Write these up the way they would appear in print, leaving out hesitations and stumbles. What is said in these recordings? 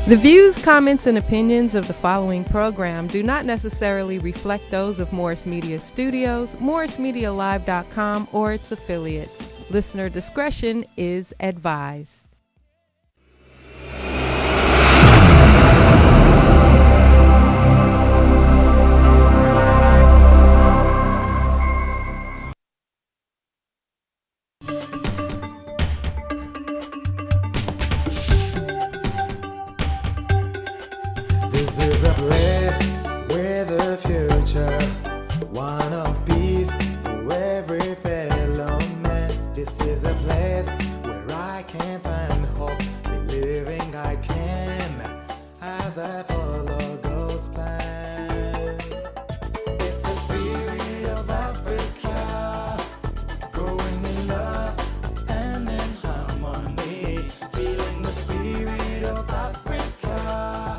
The views, comments, and opinions of the following program do not necessarily reflect those of Morris Media Studios, MorrisMediaLive.com, or its affiliates. Listener discretion is advised. This is a place where the future, one of peace for every fellow man. This is a place where I can find hope, believing I can, as I follow God's plan. It's the spirit of Africa, growing in love and in harmony, feeling the spirit of Africa.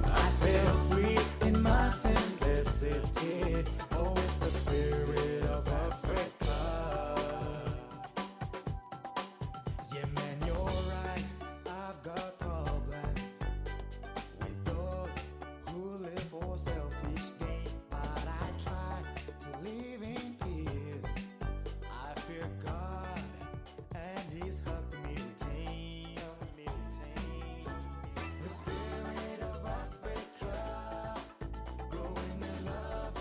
I feel free in my simplicity. Oh, it's the spirit of Africa. Yeah, man, you're right. I've got problems with those who live for selfish gain, but I try to live in peace. I fear God, and He's helping me retain the spirit of Africa, growing in love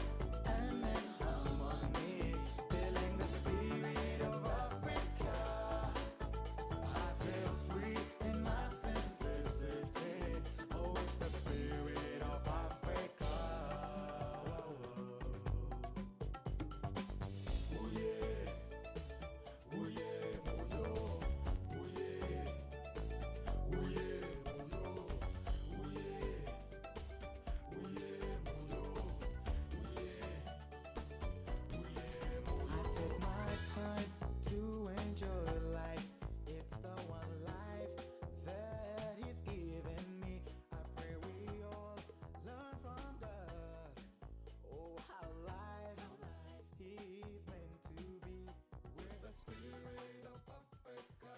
and in harmony, feeling the spirit of Africa. I feel free in my simplicity. Oh, it's the spirit of Africa. Oh yeah, oh yeah, moyo. Oh yeah, oh yeah, moyo. Oh yeah, oh yeah, moyo. I take my time to enjoy life. It's the one life that He's given me. I pray we all learn from God. Oh, how life is meant to be. With the spirit of Africa,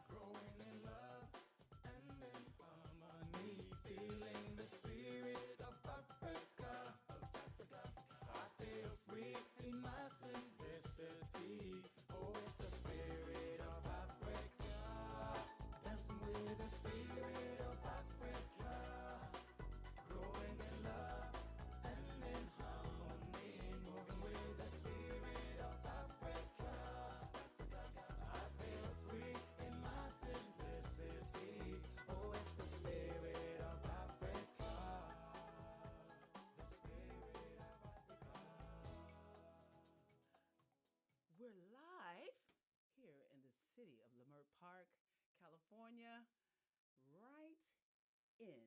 growing in love and in harmony, feeling the spirit of Africa. I feel free in my simplicity. Oh, it's the spirit of Africa. Dancing with the spirit of Africa. Growing in love and in harmony. Moving with the spirit of Africa. I feel free in my simplicity. Oh, it's the spirit of Africa. The spirit of Africa. We're live here in the city of Leimert Park, California, right in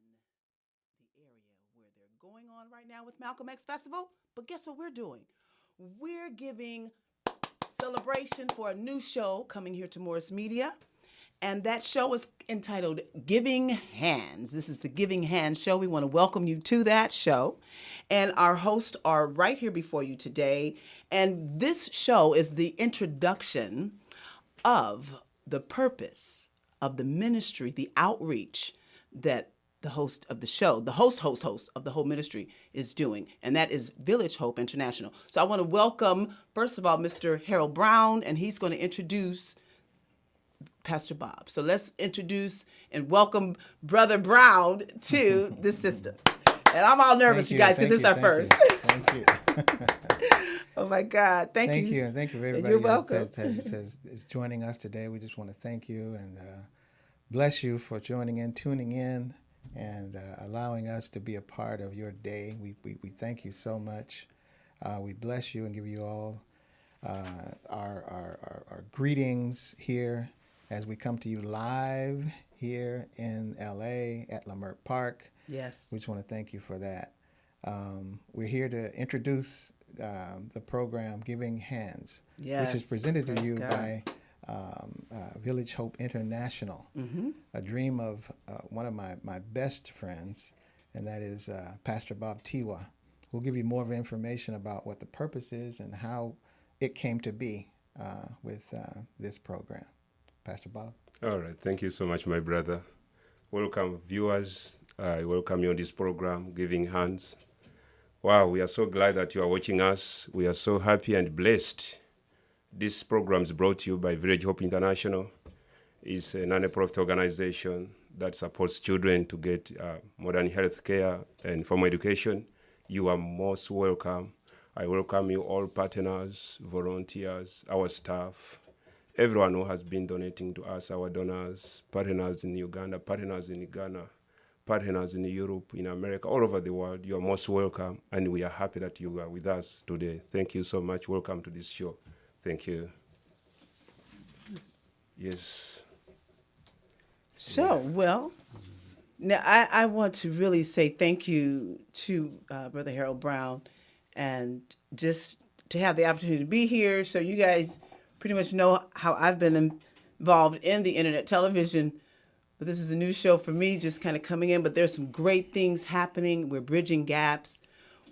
the area where they're going on right now with Malcolm X Festival. But guess what we're doing? We're giving celebration for a new show coming here to Morris Media. And that show is entitled Giving Hands. This is the Giving Hands show. We want to welcome you to that show. And our hosts are right here before you today. And this show is the introduction of the purpose of the ministry, the outreach that the host of the show, the host of the whole ministry is doing, and that is Village Hope International. So I want to welcome, first of all, Mr. Harold Brown, and he's going to introduce Pastor Bob. So let's introduce and welcome Brother Brown to the system. And I'm all nervous, you guys, because it's our first. Thank you. Oh my God, thank you. Thank you. Thank you for everybody You're welcome. is joining us today. We just want to thank you and bless you for joining in, tuning in, and allowing us to be a part of your day. We thank you so much. We bless you and give you all our greetings here as we come to you live here in LA at Leimert Park. Yes. We just want to thank you for that. We're here to introduce the program Giving Hands, Yes, which is presented to praise you God. by Village Hope International, a dream of one of my best friends, and that is Pastor Bob Tiwa, who'll give you more of information about what the purpose is and how it came to be with this program. Pastor Bob. All right. Thank you so much, my brother. Welcome, viewers. I welcome you on this program, Giving Hands. Wow, we are so glad that you are watching us. We are so happy and blessed. This program is brought to you by Village Hope International. It's a non-profit organization that supports children to get modern health care and formal education. You are most welcome. I welcome you all partners, volunteers, our staff, everyone who has been donating to us, our donors, partners in Uganda, partners in Ghana, partners in Europe, in America, all over the world. You are most welcome, and we are happy that you are with us today. Thank you so much. Welcome to this show. Thank you. Yes. So, well, now I want to really say thank you to Brother Harold Brown, and just to have the opportunity to be here. So you guys pretty much know how I've been involved in the internet television. But this is a new show for me, just kind of coming in. But there's some great things happening. We're bridging gaps.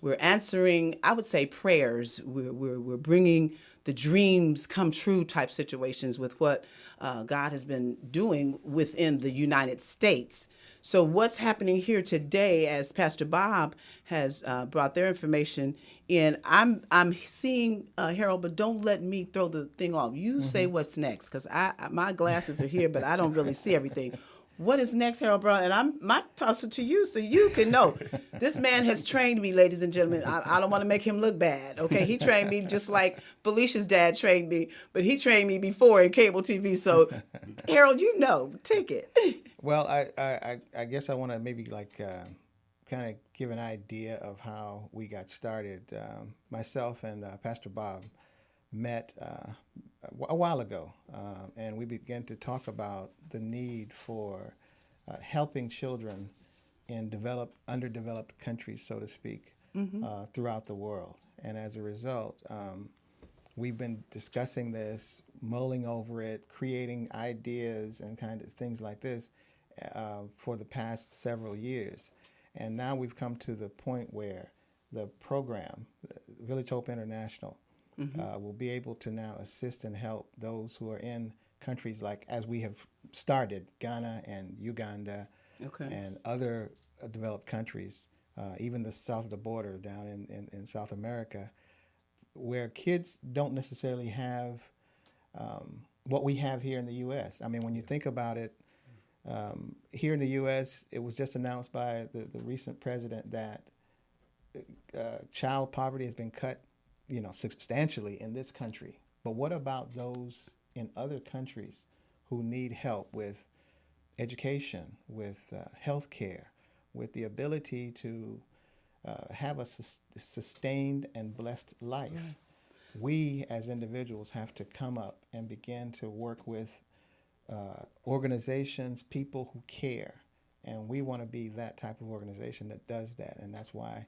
We're answering, I would say, prayers. We're bringing the dreams come true type situations with what God has been doing within the United States. So what's happening here today, as Pastor Bob has brought their information in, I'm seeing Harold, but don't let me throw the thing off. You say what's next, because my glasses are here, but I don't really see everything. What is next, Harold Brown? And I might toss it to you so you can know. This man has trained me, ladies and gentlemen. I don't want to make him look bad, okay? He trained me just like Felicia's dad trained me, but he trained me before in cable TV. So, Harold, you know, take it. Well, I guess I want to maybe kind of give an idea of how we got started. Myself and Pastor Bob met a while ago, and we began to talk about the need for helping children in underdeveloped countries, so to speak, throughout the world. And as a result, we've been discussing this, mulling over it, creating ideas and kind of things like this for the past several years. And now we've come to the point where the program, Village Hope International, will be able to now assist and help those who are in countries like, as we have started, Ghana and Uganda, and other developed countries, even the south of the border down in South America, where kids don't necessarily have what we have here in the U.S. I mean, when you think about it, here in the U.S., it was just announced by the recent president that child poverty has been cut, substantially in this country. But what about those in other countries who need help with education, with health care, with the ability to have a sustained and blessed life? Right. We as individuals have to come up and begin to work with organizations, people who care. And we want to be that type of organization that does that. And that's why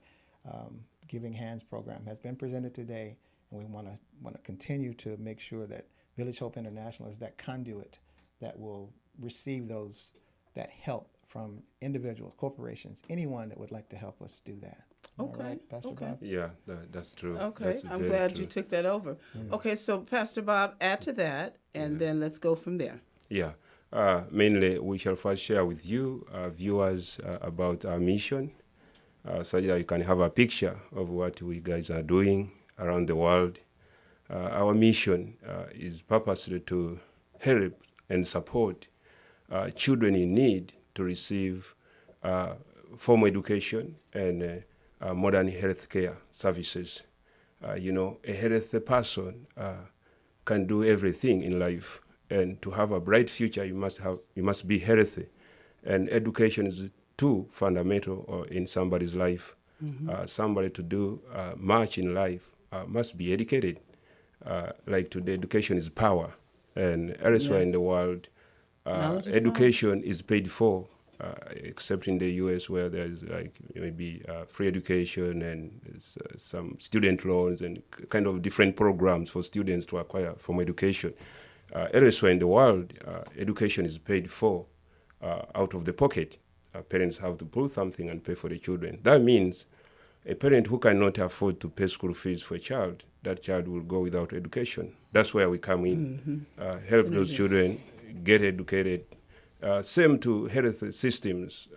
Giving Hands program has been presented today, and we want to continue to make sure that Village Hope International is that conduit that will receive that help from individuals, corporations, anyone that would like to help us do that. Okay. Right, Pastor Bob? Yeah, that's true. Okay, That's I'm very glad true. you took that over. Okay, so Pastor Bob, add to that, and then let's go from there. Yeah. Mainly, we shall first share with you, viewers, about our mission, so that you can have a picture of what we guys are doing around the world. Our mission is purposely to help and support children in need to receive formal education and modern health care services. A healthy person can do everything in life, and to have a bright future, you must be healthy, and education is too fundamental in somebody's life. Somebody to do much in life must be educated. Like today, education is power, and elsewhere in the world, education is paid for, except in the U.S. where there's maybe free education and some student loans and kind of different programs for students to acquire formal education. Elsewhere in the world, education is paid for out of the pocket. Parents have to pull something and pay for the children. That means a parent who cannot afford to pay school fees for a child, that child will go without education. That's where we come in, help those children get educated, Same to health systems,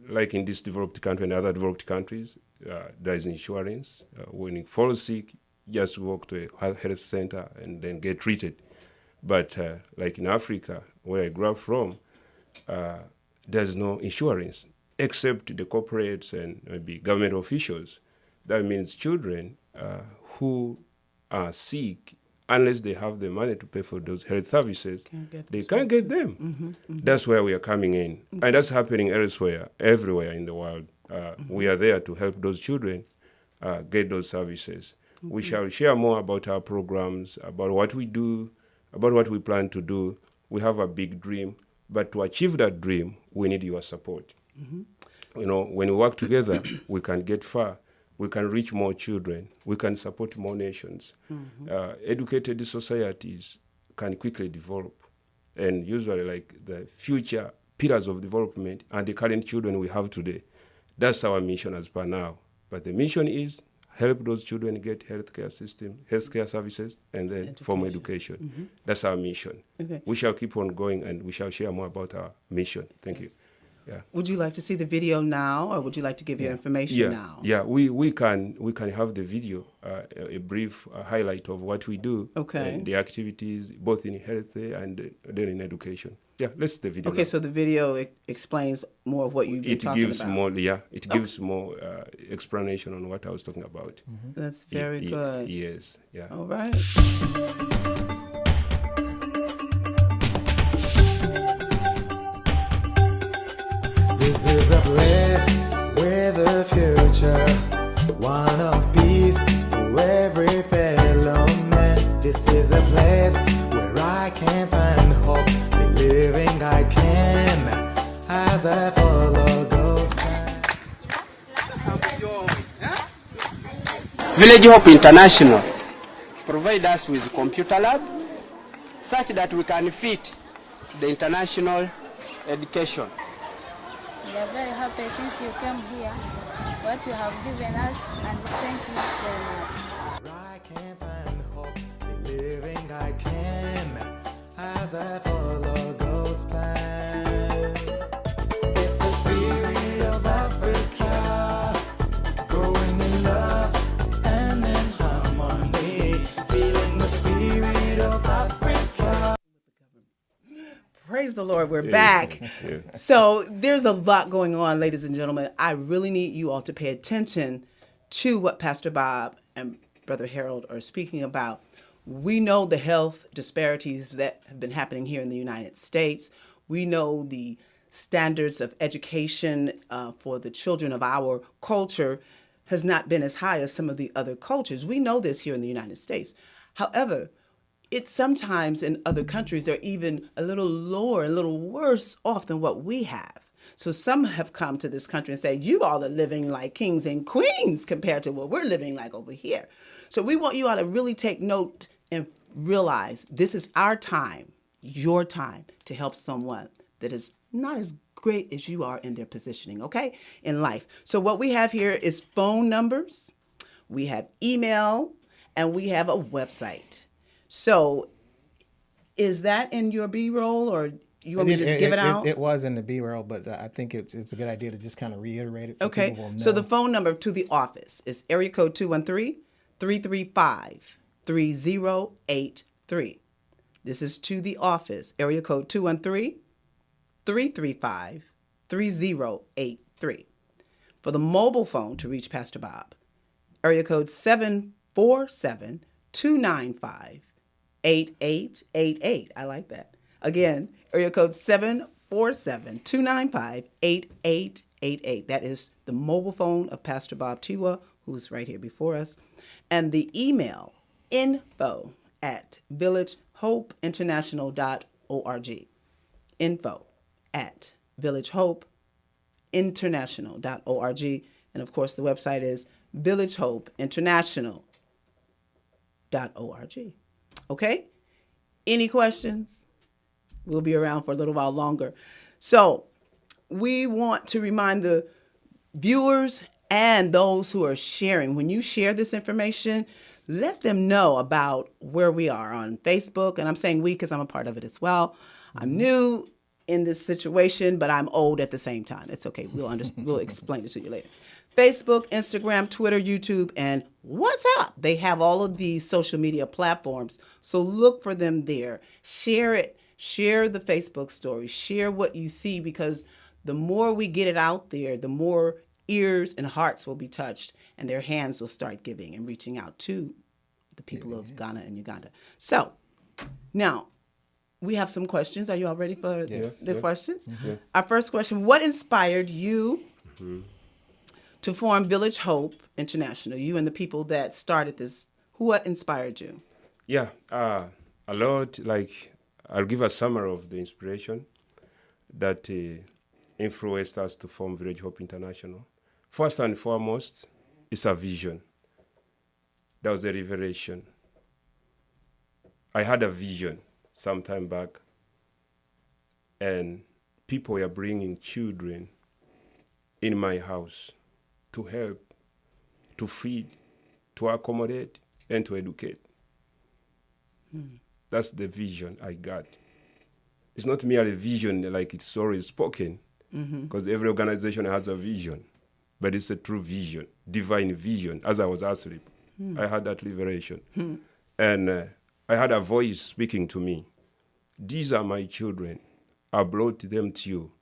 like in this developed country and other developed countries, there is insurance. When you fall sick, just walk to a health center and then get treated. But like in Africa, where I grew up from, there's no insurance except the corporates and maybe government officials. That means children who are sick, unless they have the money to pay for those health services, they can't get them. That's where we are coming in. And that's happening elsewhere, everywhere in the world. We are there to help those children get those services. We shall share more about our programs, about what we do, about what we plan to do. We have a big dream, but to achieve that dream, we need your support. You know, when we work together, we can get far. We can reach more children. We can support more nations. Educated societies can quickly develop. And usually, like the future pillars of development and the current children we have today, that's our mission as per now. But the mission is help those children get healthcare services, and then formal education. That's our mission. Okay. We shall keep on going, and we shall share more about our mission. Thank you. Yeah. Would you like to see the video now, or would you like to give your information now? Yeah, we can have the video, a brief highlight of what we do, Okay. and the activities both in health and then in education. Yeah, let's see the video. Okay, now. so the video explains more of what you've been talking about. It gives more explanation on what I was talking about. That's very good. Yes, yeah. All right. This is a place with a future, one of peace for every fellow man. This is a place where I can find hope, believing I can as I follow God's plan. Village Hope International provide us with computer lab such that we can fit the international education. We are very happy since you came here, what you have given us, and thank you very much. I can find hope, believing I can as I follow God's plan. It's the spirit of Africa, growing in love and in harmony, feeling the spirit of Africa. Praise the Lord, we're back. So there's a lot going on, ladies and gentlemen. I really need you all to pay attention to what Pastor Bob and Brother Harold are speaking about. We know the health disparities that have been happening here in the United States. We know the standards of education for the children of our culture has not been as high as some of the other cultures. We know this here in the United States. However, it's sometimes in other countries they're even a little lower, a little worse off than what we have. So some have come to this country and said, you all are living like kings and queens compared to what we're living like over here. So we want you all to really take note and realize this is our time, your time, to help someone that is not as great as you are in their positioning, okay, in life. So what we have here is phone numbers, we have email, and we have a website. So is that in your B-roll, or you want me to just give it out? It was in the B-roll, but I think it's a good idea to just kind of reiterate it so Okay, people will know. so the phone number to the office is area code 213-335-3083. This is to the office, area code 213-335-3083. For the mobile phone to reach Pastor Bob, area code 747-295-8888. I like that. Again, area code 747-295-8888. That is the mobile phone of Pastor Bob Tiwa, who's right here before us. And the email, info@villagehopeinternational.org. info@villagehopeinternational.org. And of course, the website is villagehopeinternational.org. Okay? Any questions? We'll be around for a little while longer. So we want to remind the viewers and those who are sharing, when you share this information, let them know about where we are on Facebook. And I'm saying we because I'm a part of it as well. I'm new in this situation, but I'm old at the same time. It's okay. We'll explain it to you later. Facebook, Instagram, Twitter, YouTube, and WhatsApp. They have all of these social media platforms. So look for them there. Share it. Share the Facebook story. Share what you see, because the more we get it out there, the more ears and hearts will be touched, and their hands will start giving and reaching out to the people of Ghana and Uganda. So now we have some questions. Are you all ready for the questions? Yeah. Our first question: what inspired you to form Village Hope International? You and the people that started this. What inspired you? Yeah, a lot. Like, I'll give a summary of the inspiration that influenced us to form Village Hope International. First and foremost, it's a vision. That was a revelation. I had a vision some time back, and people were bringing children in my house to help, to feed, to accommodate, and to educate. That's the vision I got. It's not merely a vision like it's already spoken, because every organization has a vision, but it's a true vision, divine vision, as I was asleep. I had that liberation. And I had a voice speaking to me. These are my children. I brought them to you.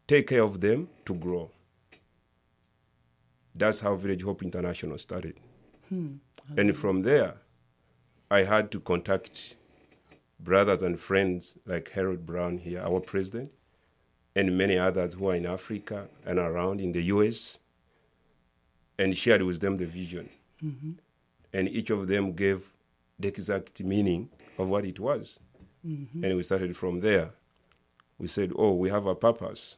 Take care of them to grow. That's how Village Hope International started. And from there, I had to contact brothers and friends like Harold Brown here, our president, and many others who are in Africa and around in the US, and shared with them the vision. And each of them gave the exact meaning of what it was. And we started from there. We said, we have a purpose.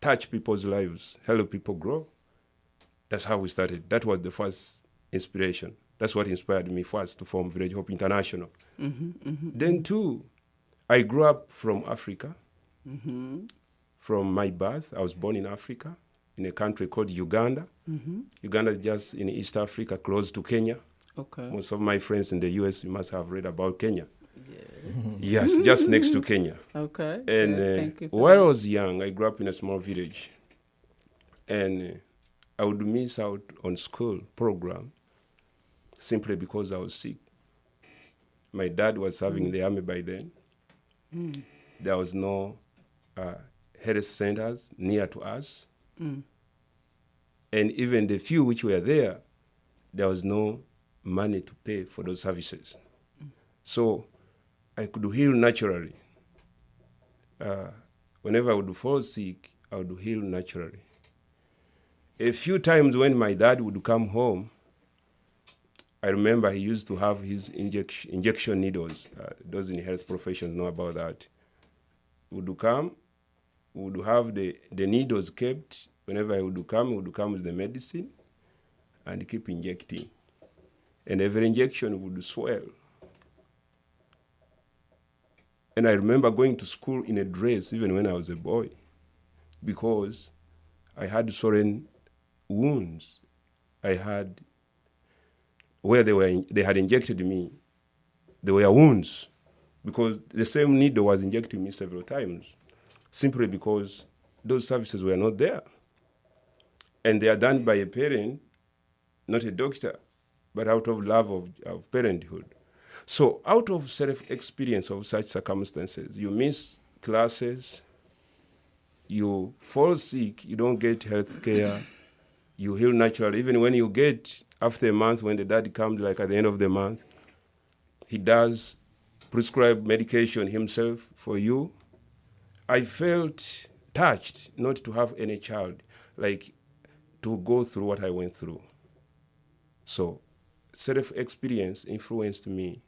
Touch people's lives, help people grow. That's how we started. That was the first inspiration. That's what inspired me first to form Village Hope International. Then too, I grew up from Africa. From my birth, I was born in Africa, in a country called Uganda. Uganda is just in East Africa, close to Kenya. Okay. Most of my friends in the US must have read about Kenya. Yes, just next to Kenya. Okay. And Thank you. when I was young, I grew up in a small village. And I would miss out on school program simply because I was sick. My dad was serving in the army by then. There was no health centers near to us. And even the few which were there, there was no money to pay for those services. So I could heal naturally. Whenever I would fall sick, I would heal naturally. A few times when my dad would come home, I remember he used to have his injection needles. Those in health professions know about that. He would come, we would have the needles kept. Whenever he would come with the medicine and keep injecting. And every injection would swell. And I remember going to school in a dress even when I was a boy, because I had swollen wounds. I had, where they had injected me, there were wounds, because the same needle was injecting me several times, simply because those services were not there. And they are done by a parent, not a doctor, but out of love of parenthood. So out of self-experience of such circumstances, you miss classes, you fall sick, you don't get health care, you heal naturally. Even when you get, after a month, when the dad comes, like at the end of the month, he does prescribe medication himself for you. I felt touched not to have any child, like to go through what I went through. So self-experience influenced me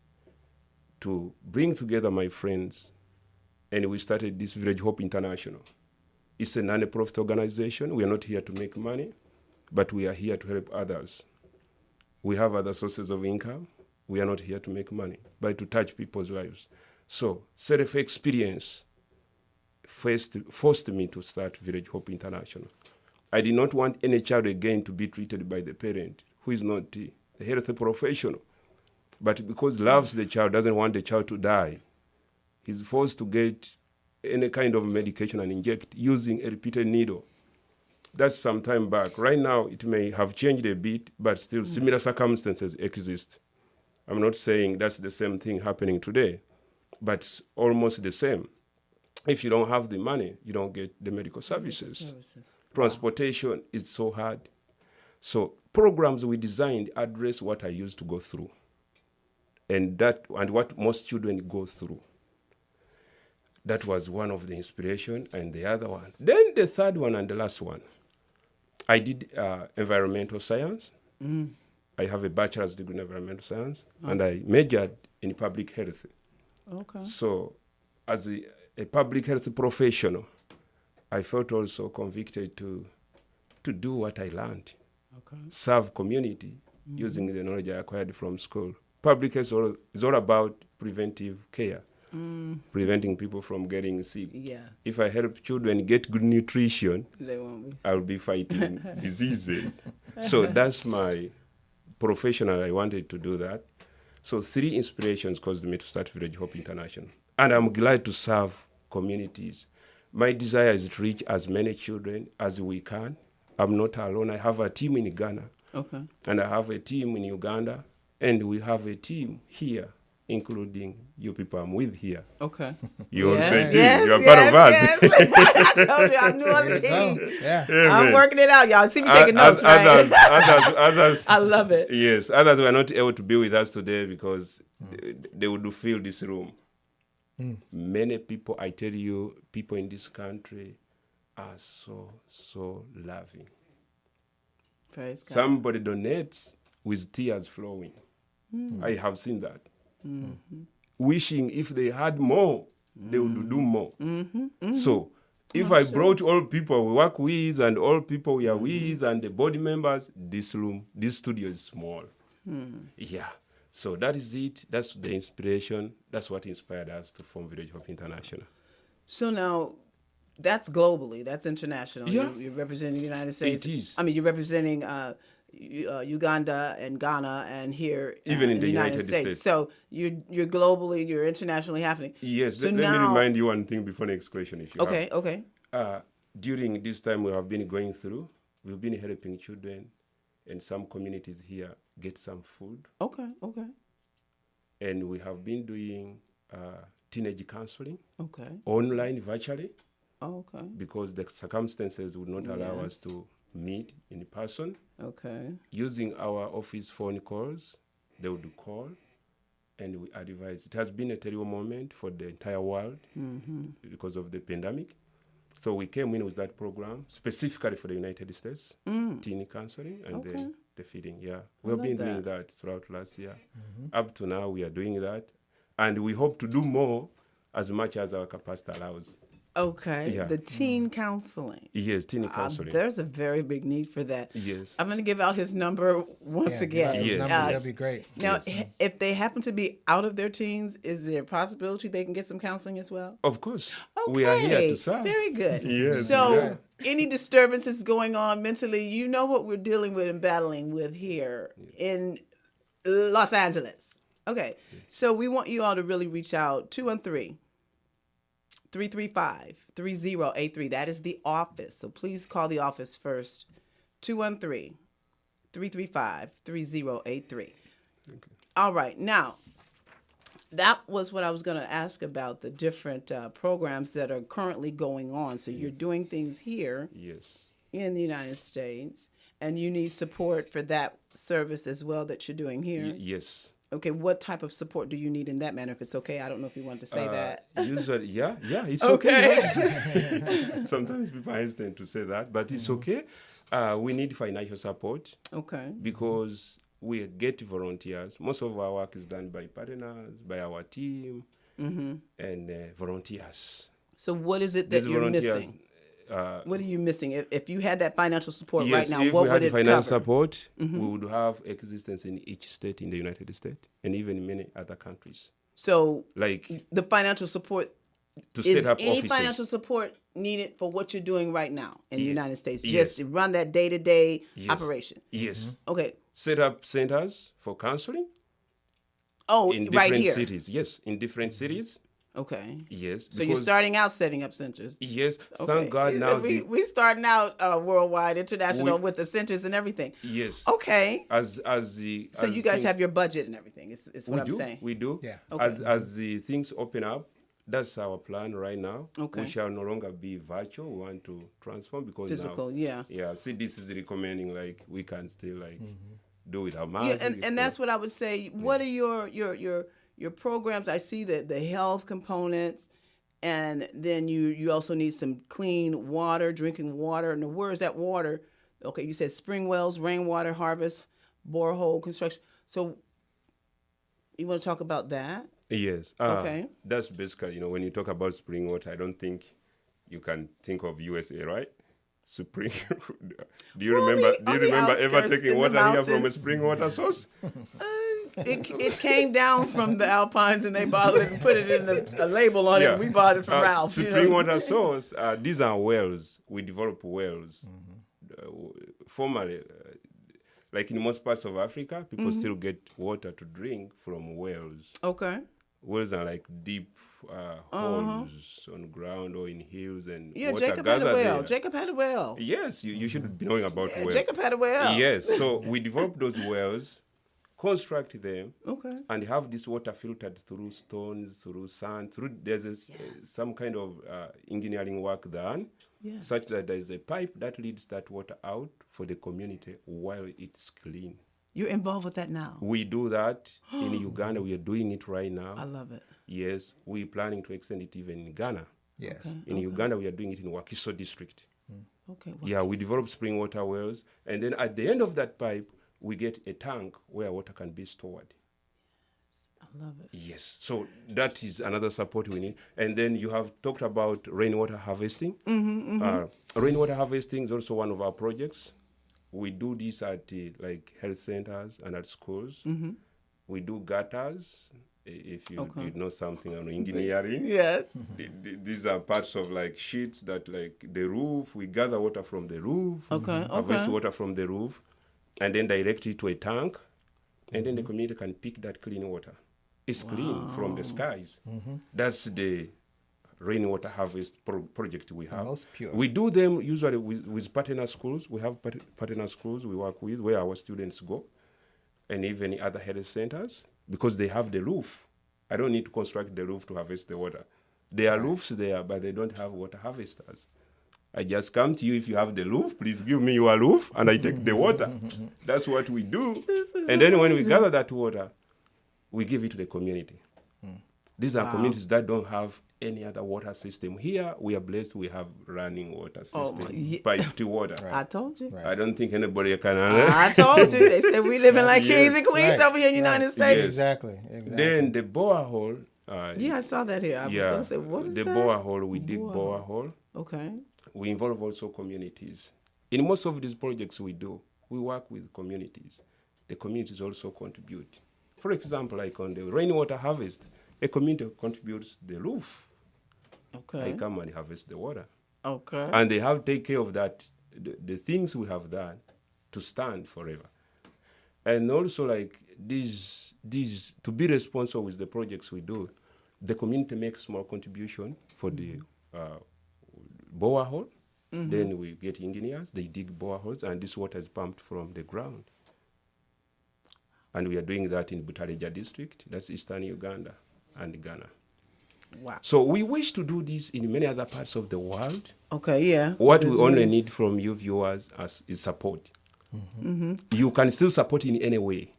to bring together my friends, and we started this Village Hope International. It's a non-profit organization. We are not here to make money, but we are here to help others. We have other sources of income. We are not here to make money, but to touch people's lives. So self-experience forced me to start Village Hope International. I did not want any child again to be treated by the parent who is not the health professional, but because loves the child, doesn't want the child to die, he's forced to get any kind of medication and inject using a repeated needle. That's some time back. Right now, it may have changed a bit, but still similar circumstances exist. I'm not saying that's the same thing happening today, but it's almost the same. If you don't have the money, you don't get the medical services. Transportation is so hard. So programs we designed address what I used to go through, and what most children go through. That was one of the inspiration, and the other one. Then the third one and the last one, I did environmental science. I have a bachelor's degree in environmental science, and I majored in public health. Okay. So as a public health professional, I felt also convicted to do what I learned, serve community using the knowledge I acquired from school. Public health is all about preventive care, preventing people from getting sick. Yes. If I help children get good nutrition, They won't be. I'll be fighting diseases. So that's my professional. I wanted to do that. So 3 inspirations caused me to start Village Hope International. And I'm glad to serve communities. My desire is to reach as many children as we can. I'm not alone. I have a team in Ghana. Okay. And I have a team in Uganda. And we have a team here, including you people I'm with here. Okay. You also a team. Yes, You're part of us. Yes. I told you I'm new on the team. Yeah. I'm working it out, y'all. See me taking notes, right? Others. I love it. Yes, others were not able to be with us today because they would fill this room. Many people, I tell you, people in this country are so loving. Praise God. Somebody donates with tears flowing. I have seen that. Wishing if they had more, they would do more. So if I brought all people we work with and all people we are with and the body members, this room, this studio is small. Yeah. So that is it. That's the inspiration. That's what inspired us to form Village Hope International. So now, that's globally. That's international. Yeah. You're representing the United States. It is. I mean, you're representing Uganda and Ghana and here Even in the United States. States. So you're globally, you're internationally happening. Yes. So let me remind you one thing before next question, if you have. Okay. During this time we have been going through, we've been helping children and some communities here get some food. Okay. And we have been doing teenage counseling Okay. online, virtually, Okay. because the circumstances would not allow us to meet in person. Okay. Using our office phone calls, they would call and we advise. It has been a terrible moment for the entire world because of the pandemic. So we came in with that program specifically for the United States, teen counseling and then the feeding. Yeah, we have been doing that throughout last year. Up to now, we are doing that. And we hope to do more as much as our capacity allows. Okay. Yeah. The teen counseling. Yes, teen counseling. There's a very big need for that. Yes. I'm going to give out his number once again. Yes. That'd be great. Now, if they happen to be out of their teens, is there a possibility they can get some counseling as well? Of course. Okay. We are here to serve. Very good. Yes. So, any disturbances going on mentally, you know what we're dealing with and battling with here in Los Angeles. Okay. So, we want you all to really reach out. 213-335-3083. That is the office. So, please call the office first. 213-335-3083. All right. Now, that was what I was going to ask about, the different programs that are currently going on. So you're doing things here Yes. in the United States, and you need support for that service as well that you're doing here. Yes. Okay, what type of support do you need in that manner? If it's okay, I don't know if you want to say that. Usually, yeah, it's Okay. okay. Sometimes people hesitate to say that, but it's okay. We need financial support Okay. because we get volunteers. Most of our work is done by partners, by our team, and volunteers. So what is it that These you're volunteers, missing? What are you missing? If you had that financial support yes, right now, if what we would had it financial cover? support, we would have existence in each state in the United States and even in many other countries. So Like the financial support, to is set up any offices. financial support needed for what you're doing right now in the United States? Yes. Just to run that day-to-day Yes. operation. Yes. Okay. Set up centers for counseling Oh, in right different here. cities. Yes, in different cities. Okay. Yes. So you're because- starting out setting up centers. Yes. Okay. Thank God now. we starting out worldwide, international We- with the centers and everything. Yes. Okay. As the So as you guys things- have your budget and everything. Is what we I'm do, saying. We do. Yeah. Okay. As the things open up, that's our plan right now. Okay. We shall no longer be virtual. We want to transform because Physical, now, yeah. Yeah. CDC is recommending like we can still like do with our Yeah, masks. and that's what I would say. What are your programs? I see that the health components, and then you also need some clean water, drinking water. And where is that water? Okay, you said spring wells, rainwater harvest, borehole construction. So you want to talk about that? Yes. Okay. That's basically, when you talk about spring water, I don't think you can think of USA, right? Spring. Do you Well, remember? on Do you the remember ever outskirts, in taking the water here from a mountains. spring water source? It came down from the Alpines, and they bottled it and put it in a label on it. We bought it from Ralph's. you Spring know. water source. These are wells. We develop wells. Formerly, like in most parts of Africa, people still get water to drink from wells. Okay. Wells are like deep holes on ground or in hills, and Yeah, water Jacob had a gathers well. there. Jacob had a well. Yes, you should be knowing about wells. Jacob had a well. Yes, so we develop those wells, construct them, Okay. and have this water filtered through stones, through sand, there's some kind of engineering work done, Yeah. such that there's a pipe that leads that water out for the community while it's clean. You're involved with that now. We do that in Uganda. We are doing it right now. I love it. Yes, we're planning to extend it even in Ghana. Yes. In Uganda, we are doing it in Wakiso district. Okay. Well, Yeah, we develop spring water wells, and then at the end of that pipe, we get a tank where water can be stored. I love it. Yes, so that is another support we need. And then you have talked about rainwater harvesting. Rainwater harvesting is also one of our projects. We do this at like health centers and at schools. We do gutters. If you know something on engineering, Yes. these are parts of like sheets that like the roof. We gather water from the roof. Okay, Harvest okay. water from the roof, and then direct it to a tank, and then the community can pick that clean water. It's clean from the skies. That's the rainwater harvest project we have. Most pure. We do them usually with partner schools. We have partner schools we work with where our students go, and even other health centers, because they have the roof. I don't need to construct the roof to harvest the water. There are roofs there, but they don't have water harvesters. I just come to you if you have the roof, please give me your roof, and I take the water. That's what we do. And then when we gather that water, we give it to the community. These are communities that don't have any other water system. Here, we are blessed we have running water system, piped water. I told you. I don't think anybody can. I told you. They said we living like kings and queens Right, over here in the United States. Yes. Exactly. Then the borehole. Yeah, I saw that here. I was Yeah, going to say, what is the that? borehole, we dig borehole. Okay. We involve also communities. In most of these projects we do, we work with communities. The communities also contribute. For example, like on the rainwater harvest, a community contributes the roof. Okay. I come and harvest the water. Okay. And they have to take care of that, the things we have done to stand forever. And also like these to be responsible with the projects we do, the community makes small contribution for the borehole. Then we get engineers, they dig boreholes, and this water is pumped from the ground. And we are doing that in Butareja district, that's eastern Uganda and Ghana. Wow. So we wish to do this in many other parts of the world. Okay, yeah. What we only Business. need from you viewers is support. You can still support in any way.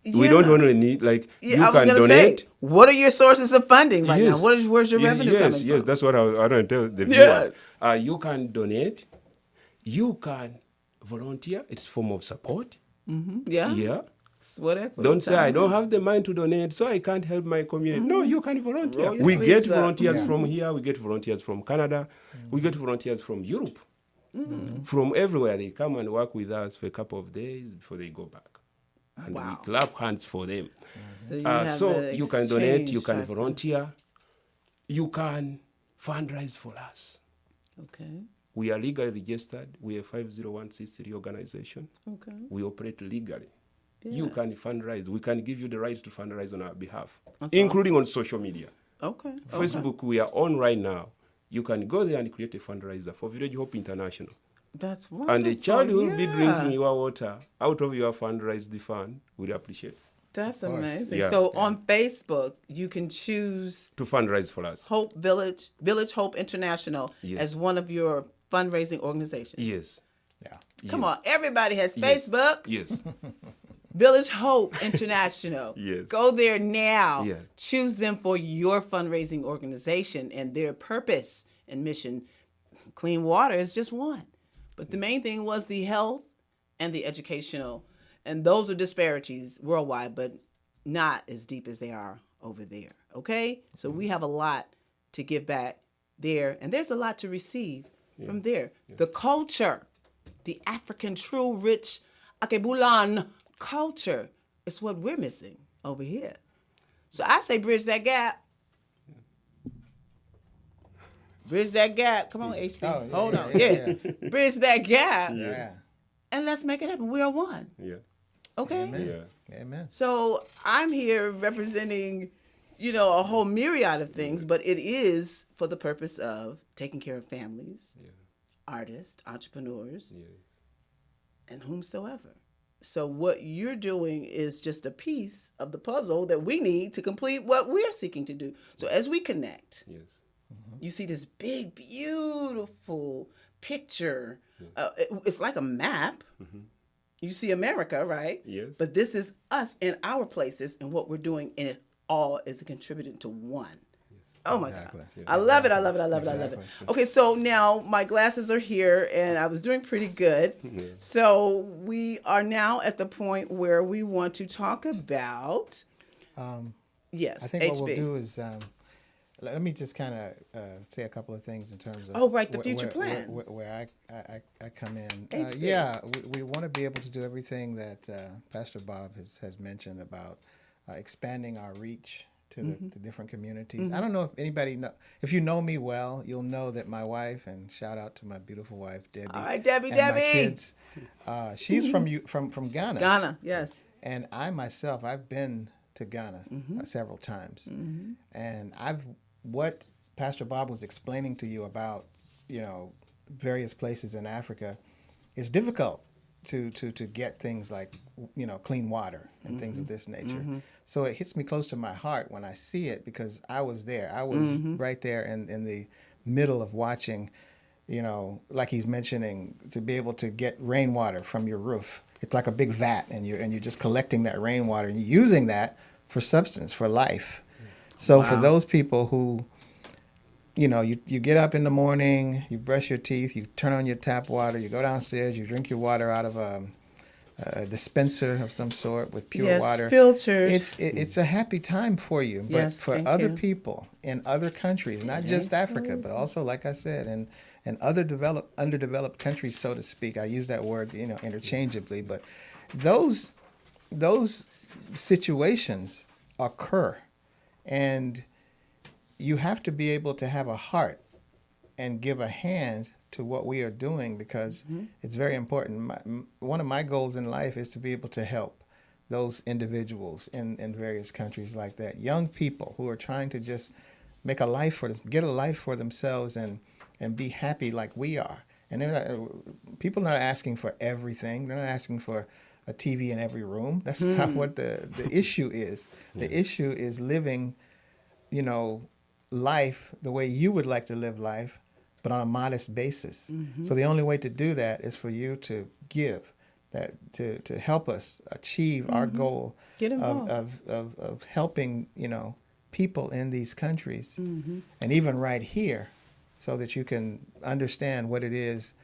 We Yeah. don't only need like Yeah, you I was can gonna donate. say, what are your sources of funding right Yes. now? Where's your revenue yes, coming yes, from? that's what I don't tell the Yes. viewers. You can donate. You can volunteer. It's a form of support. Yeah. Yeah. Sweat equity. Don't say I don't have the mind to donate, so I can't help my community. No, you can volunteer. Roll your We get sleeves up. volunteers from here. We get volunteers from Canada. We get volunteers from Europe. From everywhere, they come and work with us for a couple of days before they go back, and Wow. we clap hands for them. So you, have So that you can donate. exchange You can type of- volunteer. You can fundraise for us. Okay. We are legally registered. We are a 501c3 organization. Okay. We operate legally. You Yes. can fundraise. We can give you the right to fundraise on our behalf, including on social media. Okay. Facebook we are on right now. You can go there and create a fundraiser for Village Hope International. That's wonderful. And the child who will be Yeah. drinking your water out of your fundraised fund will appreciate That's course. amazing. Yeah. So on Facebook, you can choose to fundraise for us. Hope Village Hope International Yes. as one of your fundraising organizations. Yes. Yeah. Come Yes. on, everybody has Yes. Facebook. Yes. Village Hope International. Yes. Go there now. Yeah. Choose them for your fundraising organization and their purpose and mission. Clean water is just one. But the main thing was the health and the educational. And those are disparities worldwide, but not as deep as they are over there. Okay? So we have a lot to give back there, and there's a lot to receive from there. The culture, the African true rich Akebulan culture is what we're missing over here. So I say bridge that gap. Bridge that gap. Come on, HB. Oh, yeah, Hold yeah, on. yeah, Yeah. Bridge that gap. Yeah. And let's make it happen. We are one. Yeah. Okay? Amen. Yeah. Amen. So I'm here representing, a whole myriad of things, but it is for the purpose of taking care of families, artists, entrepreneurs, and whomsoever. So what you're doing is just a piece of the puzzle that we need to complete what we're seeking to do. So as we connect, Yes. you see this big, beautiful picture. It's like a map. You see America, right? Yes. But this is us in our places and what we're doing, and it all is contributing to one. Oh my Exactly. God. I love it. I love it. I love it. I love it. Exactly. Okay, so now my glasses are here and I was doing pretty good. So we are now at the point where we want to talk about, yes, I think HB. what we'll do is let me just kind of say a couple of things in terms of Oh, right, the future where, plans. where I come in. HB. Yeah, we want to be able to do everything that Pastor Bob has mentioned about expanding our reach to the different communities. I don't know if anybody if you know me well, you'll know that my wife, and shout out to my beautiful wife Debbie. All right, Debbie, and my Debbie. kids. She's from Ghana. Ghana, yes. And I myself, I've been to Ghana several times, and what Pastor Bob was explaining to you about, various places in Africa, is difficult to get things like, clean water and things of this nature. So it hits me close to my heart when I see it, because I was there. I was right there in the middle of watching, like he's mentioning, to be able to get rainwater from your roof. It's like a big vat, and you're just collecting that rainwater and you're using that for substance, for life. So for those people who, you get up in the morning, you brush your teeth, you turn on your tap water, you go downstairs, you drink your water out of a dispenser of some sort with pure water. Filtered. It's a happy time for you, but Yes, for thank other you. people in other countries, not just Africa, but also, like I said, in other underdeveloped countries, so to speak. I use that word, interchangeably, but those situations occur, and you have to be able to have a heart and give a hand to what we are doing, because it's very important. One of my goals in life is to be able to help those individuals in various countries like that, young people who are trying to just make a life for them, get a life for themselves, and be happy like we are. And people are not asking for everything. They're not asking for a TV in every room. That's not what the issue is. The issue is living, life the way you would like to live life, but on a modest basis. So the only way to do that is for you to give, that to help us achieve our goal Get involved. of helping, people in these countries, and even right here, so that you can understand what it is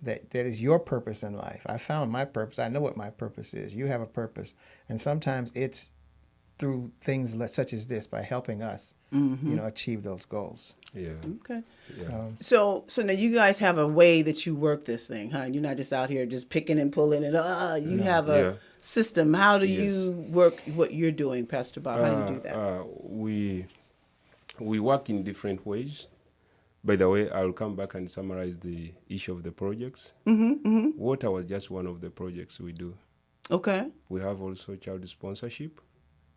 that is your purpose in life. I found my purpose. I know what my purpose is. You have a purpose. And sometimes it's through things such as this, by helping us, achieve those goals. Yeah. Okay. Yeah. So now you guys have a way that you work this thing, huh? You're not just out here just picking and pulling it. You have a system. How do you work what you're doing, Pastor Bob? How do you do that? We work in different ways. By the way, I'll come back and summarize the issue of the projects. Water was just one of the projects we do. Okay. We have also child sponsorship,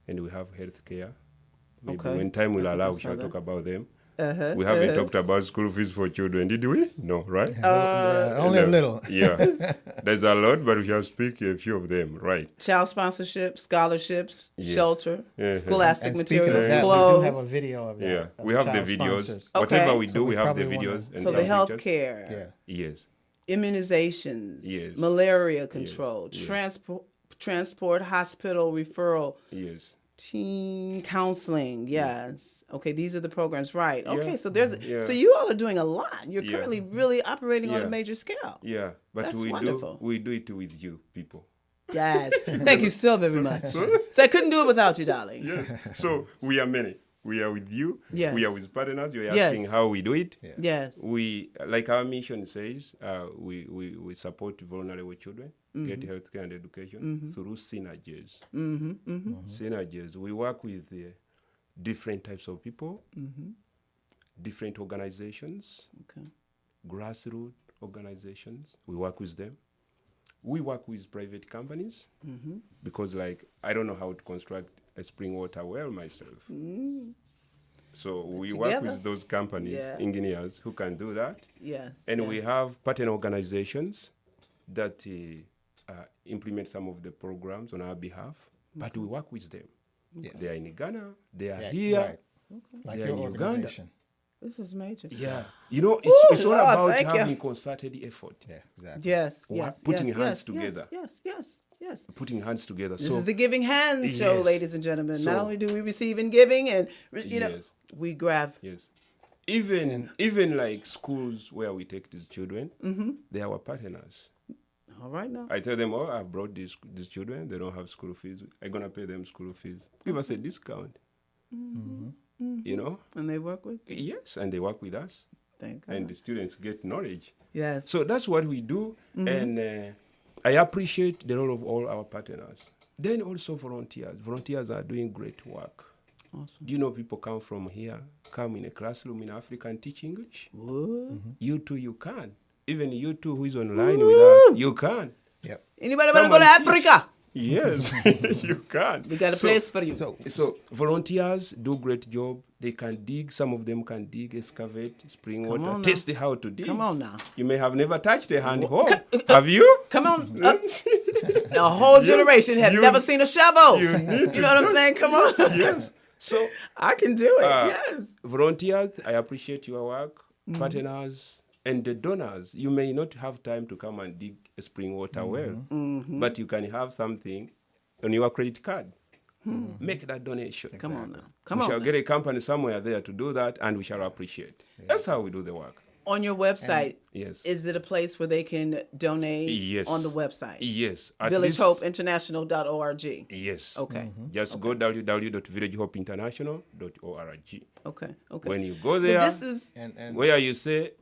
and we have healthcare. Maybe Okay. when time will I think allow, I we saw shall that. talk about them. We haven't talked about school fees for children, did we? No, right? Only a little. Yeah. There's a lot, but we shall speak a few of them, right? Child sponsorship, scholarships, Yes. shelter, Uh-huh. scholastic And speaking materials, of that, we clothes. do have a video of that. Yeah. of We the have the child videos. sponsors. Okay. Whatever we So do, we we have the probably wanna- videos. And so the some health pictures. care, Yeah. Yes. immunizations, Yes. malaria control, Yes. transport, hospital referral, Yes. teen counseling. Yes. Okay, these are the programs, right? Okay, Yeah. so there's Yeah. so you all are doing a lot. You're Yeah. currently really operating on a Yeah. major scale. Yeah. But That's we wonderful. do it with you, people. Yes. Thank you so very much. So I couldn't do it without you, darling. Yes. So we are many. We are with you. Yes. We are with partners. You're Yes. asking how we do it. Yes. We, like our mission says, we support vulnerable children, get healthcare and education through synergies. Synergies. We work with different types of people, different organizations, Okay. grassroots organizations. We work with them. We work with private companies because, like, I don't know how to construct a spring water well myself. So we work Together. with those companies, Yeah. engineers who can do that. Yes. And we yes. have partner organizations that implement some of the programs on our behalf, but we work with them. Yes. They are in Ghana, they are Yeah, here. right. Like They're your in Uganda. organization. This is major. Yeah. You know, it's all Lord, about thank you. having concerted effort, Yeah, exactly. Yes. Wa- Yes. putting yes, hands yes, together. Yes. putting hands together. This so is the Giving Hands show, Yes. ladies and gentlemen. So- Not only do we receive in giving, and you know, Yes. we grab. Yes. Even like schools where we take these children, they are our partners. All right now. I tell them, oh, I've brought these children. They don't have school fees. I'm going to pay them school fees. Give us a discount. You know? And they work with. Yes, and they work with us. Thank God. And the students get knowledge. Yes. So that's what we do. And I appreciate the role of all our partners. Then also volunteers. Volunteers are doing great work. Awesome. Do you know people come from here, come in a classroom in Africa and teach English? What? You too, you can. Even you too, who is online with us, you can. Yep. Anybody want to Come go to and teach. Africa? Yes, you can. We got a place for you. So volunteers do great job. They can dig. Some of them can dig, excavate, spring Come water, on now. test how to dig. Come on now. You may have never touched a hand hoe. Have you? Come on. A whole generation have you- never seen a shovel. you need You know what I'm saying? Come on. Yes. So I can do it. Yes. volunteers, I appreciate your work. Mm-hmm. Partners and the donors, you may not have time to come and dig a spring water well, Mm-hmm. but you can have something on your credit card. Make that donation. Come on now. Come we on. shall now. get a company somewhere there to do that, and we shall appreciate. That's how we do the work. On your website, Yes. is it a place where they can donate? Yes. On the website? Yes. At least- VillageHopeInternational.org. Yes. Okay. Just go www.villagehopeinternational.org. Okay. When you go But there, this is And where you say,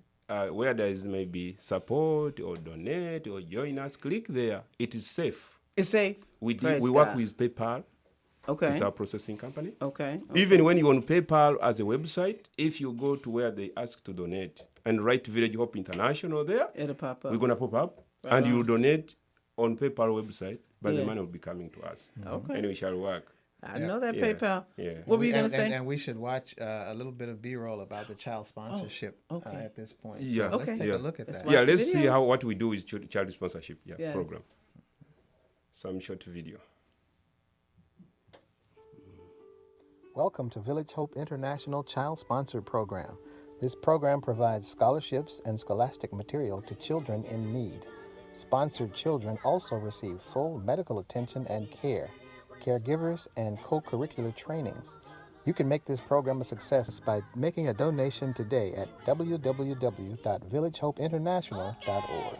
where there is maybe support or donate or join us, click there. It is safe. it's safe. We Praise work God. with PayPal. Okay. It's our processing company. Okay. Even when you're on PayPal as a website, if you go to where they ask to donate and write Village Hope International there, It'll pop up. we're going to pop up and you donate on PayPal website, but Yeah. the money will be coming to us. Okay. And we shall work. I know that Yeah. PayPal. Yeah. What were you going to and, say? and we should watch a little bit of B-roll about the child sponsorship okay. at this point. Yeah. So let's Okay. take Yeah. a look at Let's that. watch Yeah, the let's see video. what we do with child sponsorship Yes. program. Some short video. Welcome to Village Hope International Child Sponsored Program. This program provides scholarships and scholastic material to children in need. Sponsored children also receive full medical attention and care, caregivers, and co-curricular trainings. You can make this program a success by making a donation today at www.villagehopeinternational.org.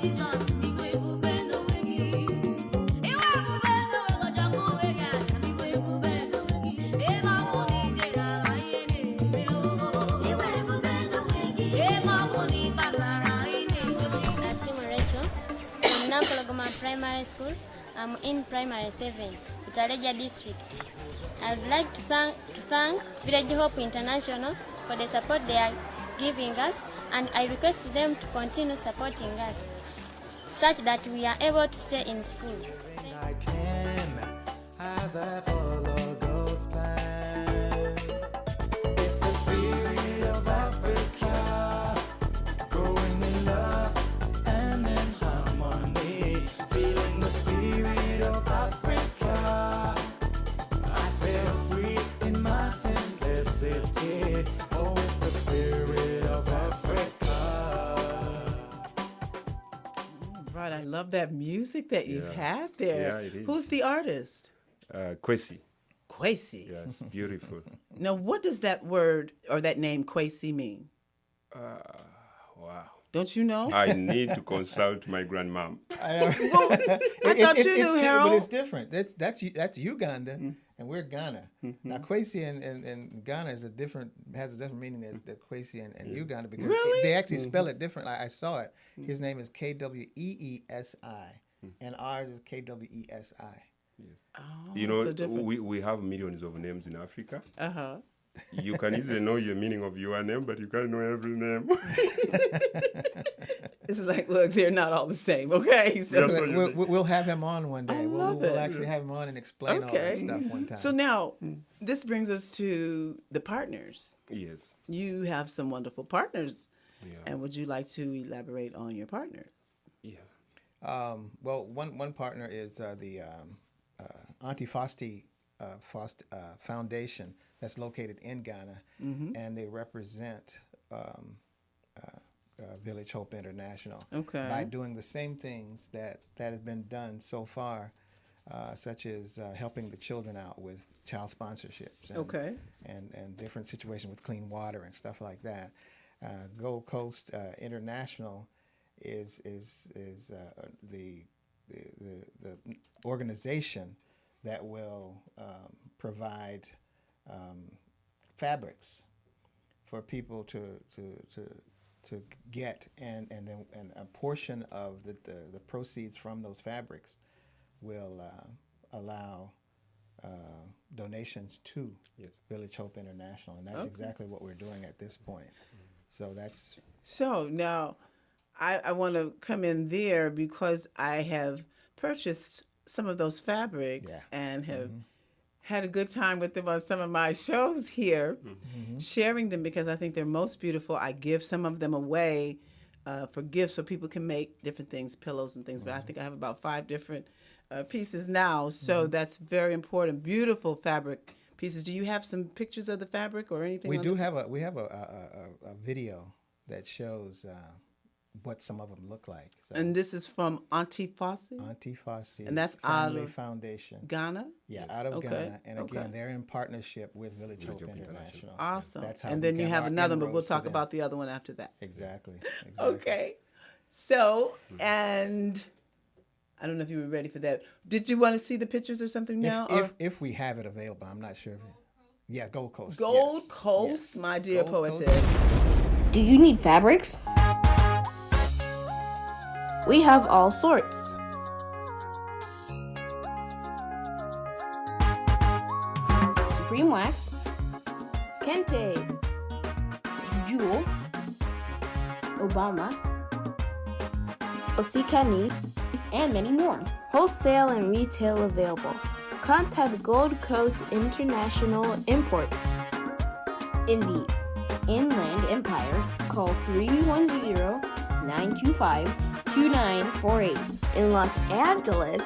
Jesus, Nampologoma Primary School. I'm in Primary 7, Utareja District. I'd like to thank Village Hope International for the support they are giving us, and I request them to continue supporting us such that we are able to stay in school. I can as I follow God's plan. It's the spirit of Africa, growing in love and in harmony. Feeling the spirit of Africa. I feel free in my simplicity. Oh, it's the spirit of Africa. Right, I love that music that you Yeah. have there. Yeah, it is. Who's the artist? Kwesi. Kwesi. Yes, beautiful. Now, what does that word or that name Kwesi mean? Wow. Don't you know? I need to consult my grandmom. I thought you knew, Harold. But it's different. That's Uganda, and we're Ghana. Now, Kwesi in Ghana has a different meaning than Kwesi in Uganda because Really? they actually spell it different. I saw it. His name is Kweesi, and ours is Kwesi. Yes. Oh, You know, so different. we have millions of names in Africa. Uh-huh. You can easily know the meaning of your name, but you can't know every name. It's like, look, they're not all the same, okay? So, Yes, sir. We'll have him on one day. I love we'll it. actually have him on and explain all okay. that stuff one time. So now, this brings us to the partners. Yes. You have some wonderful partners. Yeah. And would you like to elaborate on your partners? Yeah. Well, one partner is the Auntie Fosti Foundation that's located in Ghana, and they represent Village Hope International Okay. by doing the same things that have been done so far, such as helping the children out with child sponsorships and different situations with clean water and stuff like that. Gold Coast International is the organization that will provide fabrics for people to get, and a portion of the proceeds from those fabrics will allow donations to Yes. Village Hope International, and that's exactly what we're doing at this point. So that's So now I want to come in there because I have purchased some of those fabrics and have had a good time with them on some of my shows here, sharing them because I think they're most beautiful. I give some of them away for gifts so people can make different things, pillows and things, but I think I have about 5 different pieces now. So that's very important. Beautiful fabric pieces. Do you have some pictures of the fabric or anything? we on do the- have a video that shows what some of them look like. So And this is from Auntie Fossey, Auntie Fosti And that's out Family of Foundation. Ghana. Yeah, out of Okay, Ghana, and again, okay. they're in partnership with Village Hope Hope International. International. Awesome. That's how And we then you get have our another one, but we'll inroads to talk them. about the other one after that. Exactly. Okay. So, and I don't know if you were ready for that. Did you want to see the pictures or something now? or- If we have it available, I'm not sure. Yeah, Gold Coast. Gold yes, Coast, yes. my dear Gold Coast. poetess. Do you need fabrics? We have all sorts. Supreme Wax, Kente, Jewel, Obama, Osikani, and many more. Wholesale and retail available. Contact Gold Coast International Imports. In the Inland Empire, call 310-925-2948. In Los Angeles,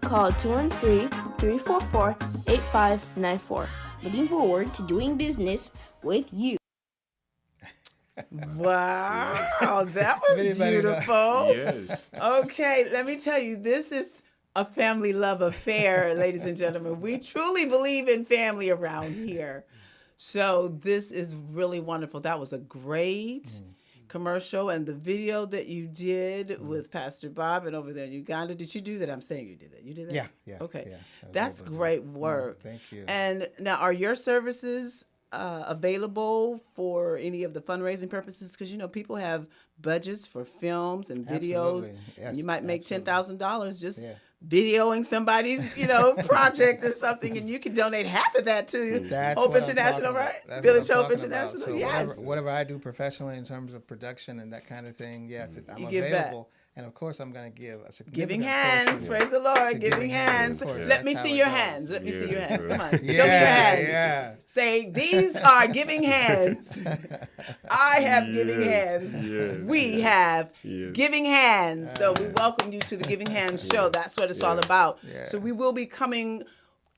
call 213-344-8594. Looking forward to doing business with you. Wow, that was Anybody know? beautiful. Yes. Okay, let me tell you, this is a family love affair, ladies and gentlemen. We truly believe in family around here. So this is really wonderful. That was a great commercial, and the video that you did with Pastor Bob and over there in Uganda. Did you do that? I'm saying you did that. You did that? Yeah, yeah. Okay. yeah. I was That's able to- great work. Thank you. And now, are your services available for any of the fundraising purposes? Because people have budgets for films and videos, Absolutely. and Yes, you might make absolutely. $10,000 just Yeah. videoing somebody's project or something, and you can donate half of that to That's Hope what I'm International, talking about. right? That's Village what I'm Hope talking about. International. So Yes. whatever I do professionally in terms of production and that kind of thing, yes, I'm You give back. available. And of course, I'm going to give a significant Giving hands, portion praise the Lord, to giving hands. Of course, Let me that's how see it your goes. hands. Let me see your Yeah. hands. Come on, Yeah, show me your hands. yeah. Say, these are giving hands. I have giving hands. yes, We have yes. giving hands. So we welcome you to the Giving Hands show. That's what it's all about. Yeah. So we will be coming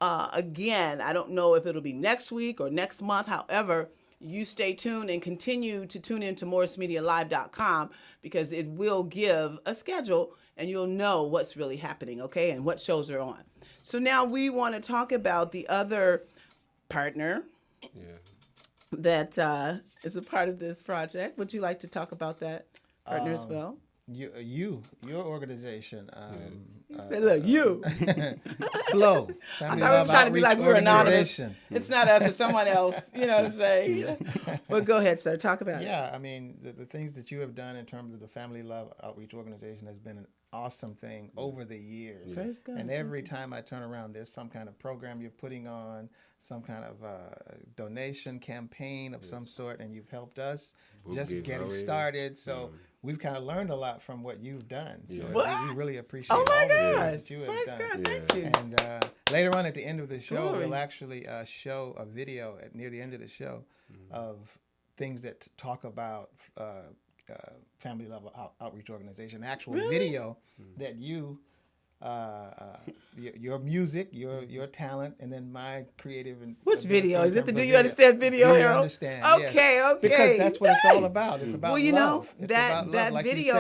again. I don't know if it'll be next week or next month. However, you stay tuned and continue to tune in to MorrisMediaLive.com because it will give a schedule and you'll know what's really happening, okay, and what shows are on. So now we want to talk about the other partner Yeah. that is a part of this project. Would you like to talk about that partner as well? Your organization, Say, look, you. Flow. I Family thought we Love were trying to be Outreach like we were anonymous. Organization. It's not us, it's someone else. You know what I'm saying? But go ahead, sir. Talk about it. Yeah, I mean, the things that you have done in terms of the Family Love Outreach Organization has been an awesome thing over the years. Praise God. And every time I turn around, there's some kind of program you're putting on, some kind of donation campaign of some sort, and you've helped us Book just getting giveaway. started. So we've kind of learned a lot from what you've done. So Yeah. we really appreciate Oh my all the gosh. things that you have Praise done. God. Thank you. And later on at the end of the show, Glory. we'll actually show a video near the end of the show of things that talk about Family Love Outreach Organization, actual video that you, your music, your talent, and then my creative. Which video? Is it the in Do terms You of Understand video, Do You Harold? Understand? Okay, yes. okay. Because that's what it's all about. It's about Well, you love. know, It's that about love, that like you video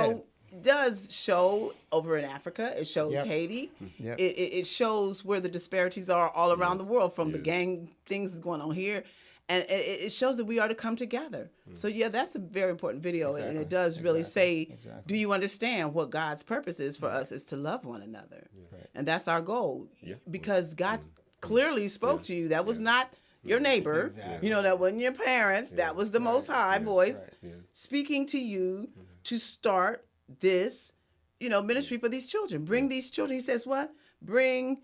said. does show over in Africa. It shows Yep. Haiti. Yep. It shows where the disparities are all around the world, from the gang things that's going on here. And it shows that we are to come together. So, yeah, that's a very important video. And it does really say, do you understand what God's purpose is for us is to love one another? And that's our goal. Yeah. Because God clearly spoke to you. That was not your neighbor. Exactly. You know, that wasn't your parents. That was the Most High voice Yeah. speaking to you to start this, ministry for these children. Bring these children. He says what? Bring,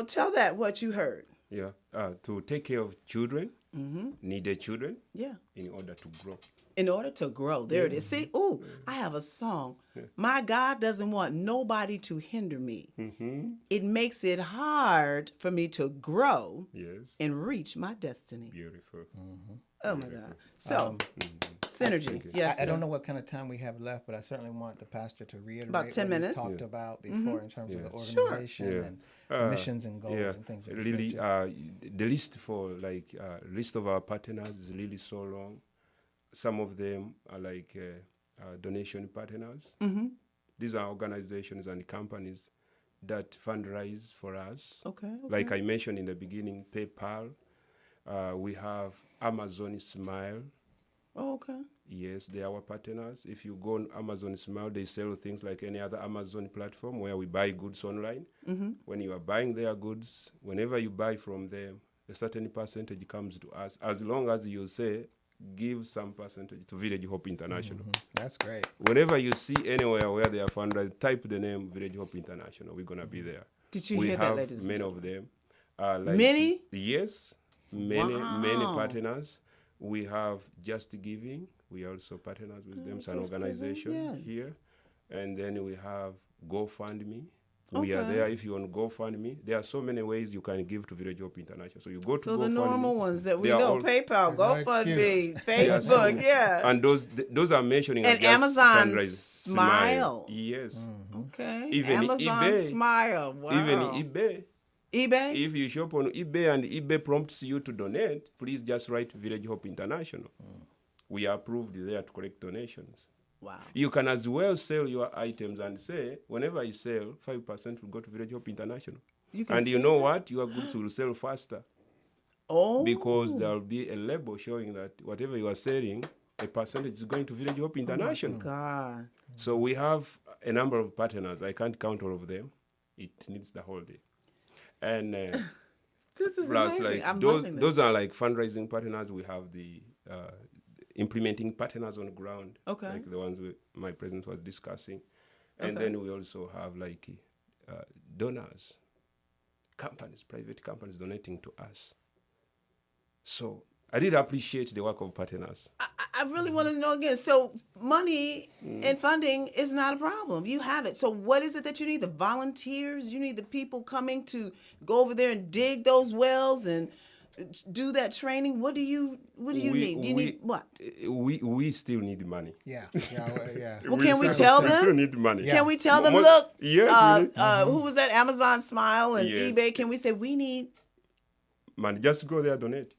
tell that what you heard. Yeah. To take care of children, needed children, Yeah. in order to grow. In order to grow. There it is. See, ooh, I have a song. My God doesn't want nobody to hinder me. It makes it hard for me to grow Yes. and reach my destiny. Beautiful. Oh my God. So, synergy. Yes. I sir. don't know what kind of time we have left, but I certainly want the pastor to reiterate About 10 what minutes. he's talked about before in terms of the Sure. organization Yeah. and missions and goals and things. of this Really, nature. the list for list of our partners is really so long. Some of them are like donation partners. These are organizations and companies that fundraise for us. Okay. Like I mentioned in the beginning, PayPal. We have Amazon Smile. Oh, okay. Yes, they are our partners. If you go on Amazon Smile, they sell things like any other Amazon platform where we buy goods online. When you are buying their goods, whenever you buy from them, a certain percentage comes to us, as long as you say, give some percentage to Village Hope International. That's great. Whenever you see anywhere where they are fundraising, type the name Village Hope International. We're going to be there. Did you we hear that, have ladies and many of them. Many? Yes, many Wow. partners. We have Just Giving. We also partners with them. It's an Just Giving, organization yes. here. And then we have GoFundMe. We are Okay. there if you want GoFundMe. There are so many ways you can give to Village Hope International. So you go to So GoFundMe. the normal ones that we they are know, all- PayPal, There's no GoFundMe, excuse. Facebook, yeah. And those are mentioning And as just Amazon fundraising. Smile. Yes. Okay. Even Amazon eBay. Smile. Wow. Even eBay. eBay? If you shop on eBay and eBay prompts you to donate, please just write Village Hope International. We are approved there to collect donations. Wow. You can as well sell your items and say, whenever you sell, 5% will go to Village Hope International. You can And you say know what? Your goods will sell faster Oh. because there will be a label showing that whatever you are selling, a percentage is going to Village Hope International. God. So we have a number of partners. I can't count all of them. It needs the whole day. And This is Plus, amazing. like I'm those loving this. those are like fundraising partners. We have the implementing partners on the ground, Okay. like the ones my president was discussing, and then we also have like donors, companies, private companies donating to us. So I did appreciate the work of partners. I really want to know again. So money and funding is not a problem. You have it. So what is it that you need? The volunteers? You need the people coming to go over there and dig those wells and do that training? What do you need? You need what? We still need money. Yeah. Yeah. Well, can we tell We still them? need money. Can we tell them, Mo- look, Yes, we need who was that? Amazon Smile and Yes. eBay. Can we say we need? money. Just go there, donate.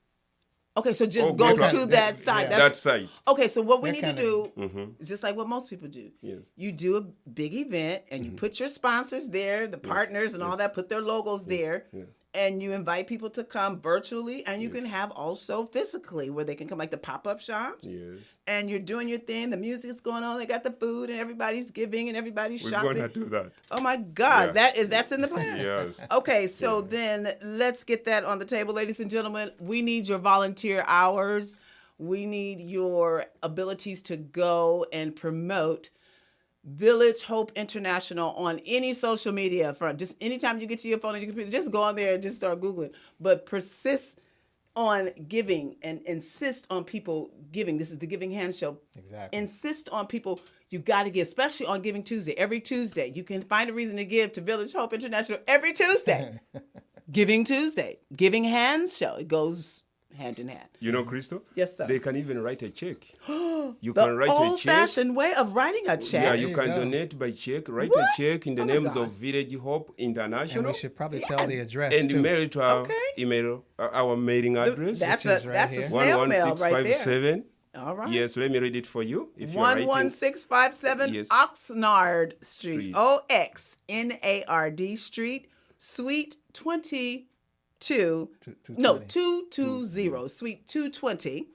Okay, so just Oh, go good. to that site. Yeah. That site. Okay, so what we That need to kinda- do is just like what most people do. Yes. You do a big event and you put your sponsors there, the partners and all that, put their logos there. Yeah. And you invite people to come virtually, and you can have also physically where they can come, like the pop-up shops. Yes. And you're doing your thing. The music's going on. They got the food, and everybody's giving, and everybody's We're shopping. gonna do that. Oh my God, Yeah. that's in the plan. Yes. Okay, so then let's get that on the table, ladies and gentlemen. We need your volunteer hours. We need your abilities to go and promote Village Hope International on any social media front. Just anytime you get to your phone or your computer, just go on there and just start Googling. But persist on giving and insist on people giving. This is the Giving Hand Show. Exactly. Insist on people. You got to give, especially on Giving Tuesday. Every Tuesday, you can find a reason to give to Village Hope International every Tuesday. Giving Tuesday, Giving Hands Show. It goes hand in hand. You know, Crystal? Yes, sir. They can even write a check. You The can write a check. old-fashioned way of writing a check. Yeah, There you you can go. donate by check. Write What? a check in the Oh my names God. of Village Hope And International. we should probably tell the address And too. mail it to our Okay. email, our mailing address. That's Which is a right that's here. a snail mail right there. 11657. All right. Yes, let me read it for you. If you're writing. 11657 Yes. Oxnard Street. Street. OXNARD Street, Suite 22. No, 220, Suite 220.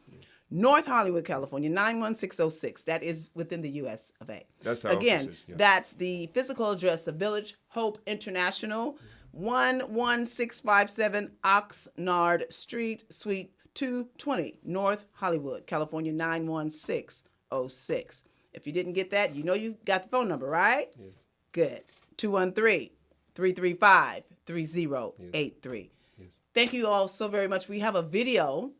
North Hollywood, California, 91606. That is within the U.S. of A. That's our Again, offices, yeah. that's the physical address of Village Hope International, 11657 Oxnard Street, Suite 220, North Hollywood, California, 91606. If you didn't get that, you know you got the phone number, right? Yes. Good. 213-335-3083. Yes. Thank you all so very much. We have a video.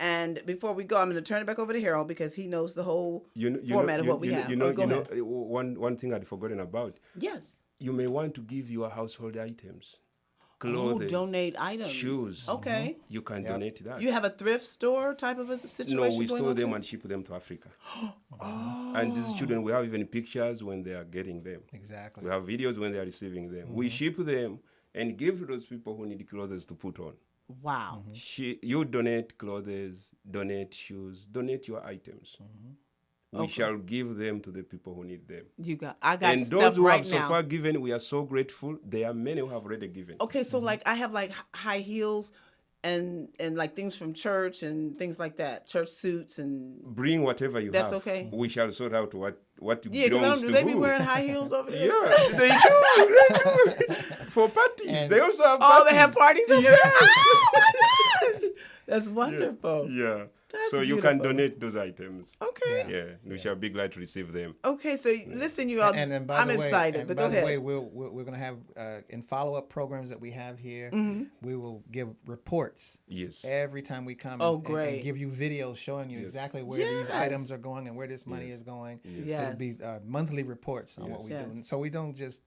And before we go, I'm going to turn it back over to Harold because he knows the whole format of what we have. Go ahead. One thing I'd forgotten about. Yes. You may want to give your household items, Oh, clothes, donate items. shoes. Okay. You can donate that. You have a thrift store type of a situation No, we going store on them too? and ship them to Africa. And these children, we have even pictures when they are getting them. Exactly. We have videos when they are receiving them. We ship them and give to those people who need clothes to put on. Wow. You donate clothes, donate shoes, donate your items. We shall give them to the people who need them. I got And stuff those who right have so now. far given, we are so grateful. There are many who have already given. Okay, so like I have like high heels and like things from church and things like that, church suits and Bring whatever you That's have. okay. We shall sort out what yeah, belongs because to they who. be wearing high heels over there. Yeah, they do. For parties. And- they also have Oh, parties. they have parties over there. Yes. Oh my gosh, that's wonderful. Yeah. That's So you can beautiful. donate those items. Okay. Yeah. We shall be glad to receive them. Okay, so listen, you all. And then by I'm the way, excited, and but by go the ahead. way, we're going to have in follow-up programs that we have here. Mm-hmm. We will give reports Yes. every time we come. Oh, and great. give you videos showing you exactly where Yes. these items are going and where this money is going. Yes. It'll be monthly reports on what we Yes. do. So we don't just.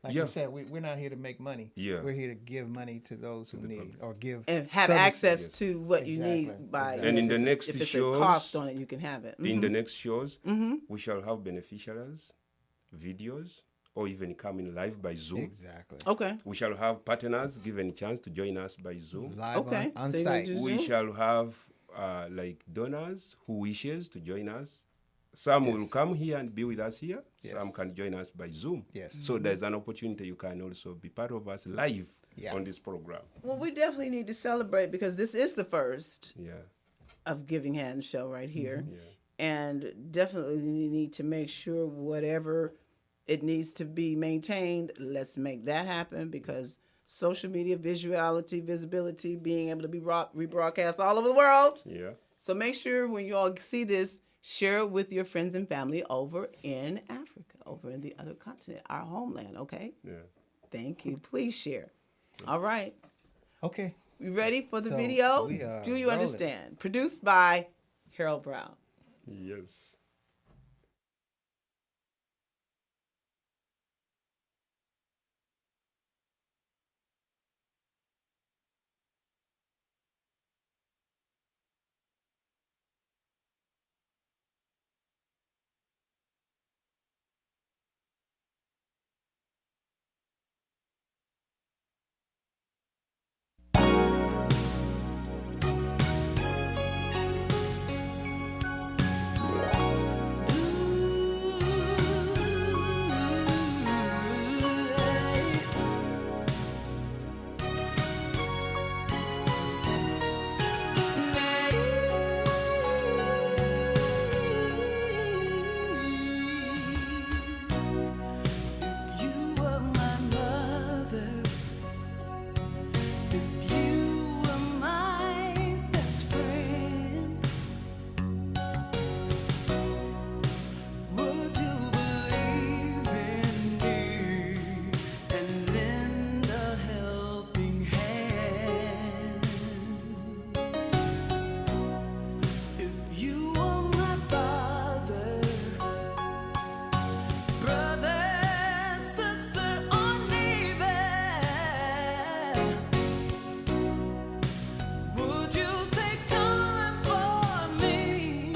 Like Yeah. you said, we're not here to make money. Yeah. We're here to give money to those who need or give And have services. access to what you Exactly. need by. Exactly. And in if the it's- next if it's shows- a cost on it, you can have it. In the next shows, we shall have beneficiaries, videos, or even coming live by Zoom. Exactly. Okay. We shall have partners given a chance to join us by Zoom. Live Okay. on So you site. do- We Zoom? shall have like donors who wishes to join us. Some will come here and be with us here. Some Yes. can join us by Zoom. Yes. So there's an opportunity you can also be part of us live Yeah. on this program. Well, we definitely need to celebrate because this is the first Yeah. of Giving Hand show right here. Yeah. And definitely need to make sure whatever it needs to be maintained, let's make that happen because social media visibility, being able to be rebroadcast all over the world. Yeah. So make sure when you all see this, share it with your friends and family over in Africa, over in the other continent, our homeland, okay? Yeah. Thank you. Please share. All right. Okay. You ready for the So, video? we are Do you rolling. understand? Produced by Harold Brown. Yes. You were my mother. If you were my best friend, would you believe in me and lend a helping hand? If you were my father, brother, sister, or neighbor, would you take time for me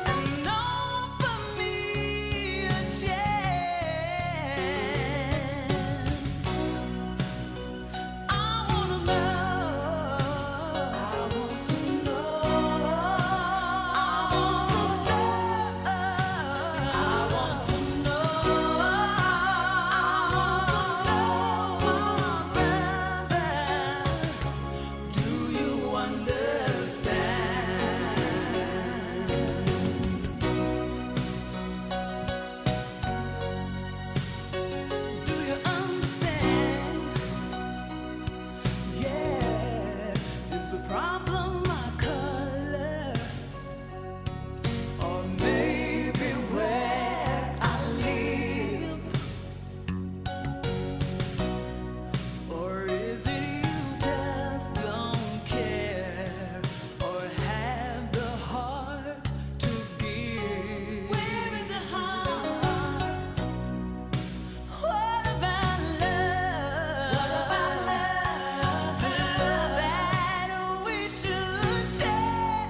and offer me a chance? I wanna know. I want to know. I want to know. I want to know. Brother, do you understand? Do you understand? Yeah, is the problem my color, or maybe where I live, or is it you just don't care or have the heart to give? Where is your heart? What about love? What about love? The love that we should share.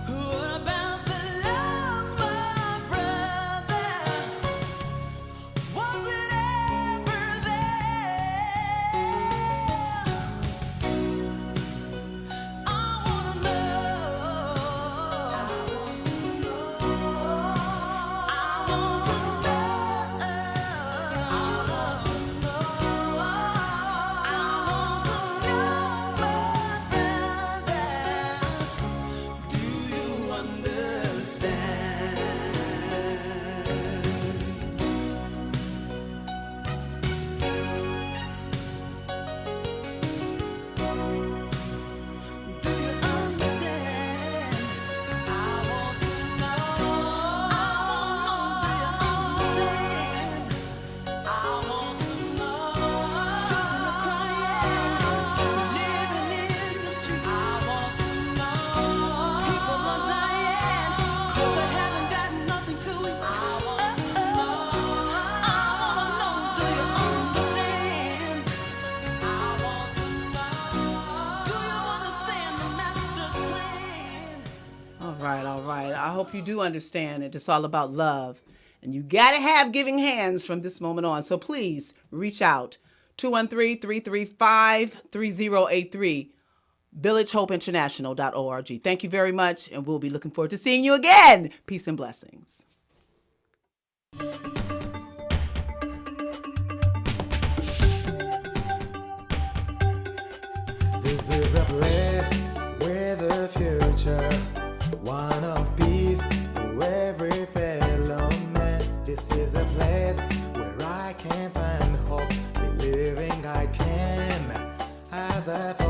What about the love, my brother? Was it ever there? I wanna know. I want to know. I want to know. I want to know. My brother, do you understand? Do you understand? I want to know. Do you understand? I want to know. Children are crying, living in the streets. I want to know. People are dying 'cause they haven't got nothing to eat. I want to know. I wanna know. Do you understand? I want to know. Do you understand the master's plan? All right. I hope you do understand it. It's all about love. And you got to have giving hands from this moment on. So please reach out. 213-335-3083. VillageHopeInternational.org. Thank you very much. And we'll be looking forward to seeing you again. Peace and blessings. This is a place where the future, one of peace for every fellow man. This is a place where I can find hope, believing I can. As I